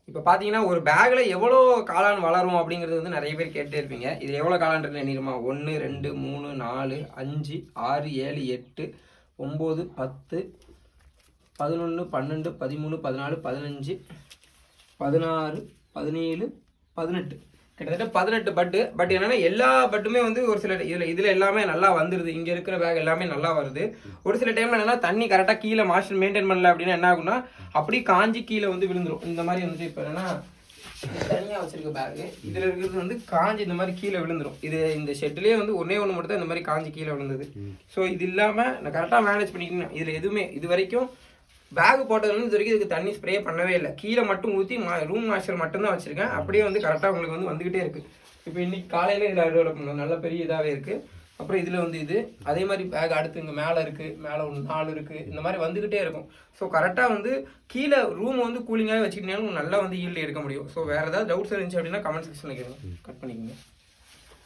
இப்போ பார்த்தீங்கன்னா ஒரு பேக்கில் எவ்வளோ காளான் வளரும் அப்படிங்கிறது வந்து நிறைய பேர் கேட்டே இருப்பீங்க. இது எவ்வளோ காளான் இருக்குன்னு எண்ணிருமா? 1 2 3 4 5 6 7 8 9 10 11 12 13 14 15 16 17 18 கிட்டத்தட்ட 18 பட்டு. பட் என்னன்னா எல்லா பட்டுமே வந்து ஒரு சில இதில் எல்லாமே நல்லா வந்துடுது. இங்கே இருக்கிற பேக் எல்லாமே நல்லா வருது. ஒரு சில டைம்ல என்னன்னா தண்ணி கரெக்டாக கீழே மாய்ச்சர் மெயின்டைன் பண்ணல அப்படின்னா என்ன ஆகும்னா அப்படியே காஞ்சி கீழே வந்து விழுந்துடும். இந்த மாதிரி வந்துட்டு இப்போ என்னன்னா தனியாக வச்சிருக்க பேகு இதில் இருக்கிறது வந்து காஞ்சி இந்த மாதிரி கீழே விழுந்துடும். இது இந்த ஷெட்லேயே வந்து ஒன்றே ஒன்று மட்டும் தான் இந்த மாதிரி காஞ்சி கீழே விழுந்தது. ஸோ இது இல்லாமல் நான் கரெக்டாக மேனேஜ் பண்ணிக்கணும். இதில் எதுவுமே இது வரைக்கும் பேக் போட்டதுலேருந்து இது வரைக்கும் இதுக்கு தண்ணி ஸ்ப்ரே பண்ணவே இல்லை. கீழே மட்டும் ஊற்றி ரூம் மாய்ச்சர் மட்டும்தான் வச்சுருக்கேன். அப்படியே வந்து கரெக்டாக உங்களுக்கு வந்து வந்துக்கிட்டே இருக்குது. இப்போ இன்றைக்கி காலையில் இதில் அறுவடை பண்ணணும். நல்ல பெரிய இதாகவே இருக்குது. அப்புறம் இதில் வந்து இது அதே மாதிரி பேக் அடுத்து இங்கே மேலே இருக்குது, மேலே ஒன்று 4 இருக்குது. இந்த மாதிரி வந்துக்கிட்டே இருக்கும். ஸோ கரெக்டாக வந்து கீழே ரூம் வந்து கூலிங்காகவே வச்சுக்கிட்டீங்கன்னா நல்லா வந்து ஈல்டு எடுக்க முடியும். ஸோ வேறு ஏதாவது டவுட்ஸ் இருந்துச்சு அப்படின்னா கமெண்ட் செக்ஷனில் கேளுங்க, கட் பண்ணிக்கோங்க.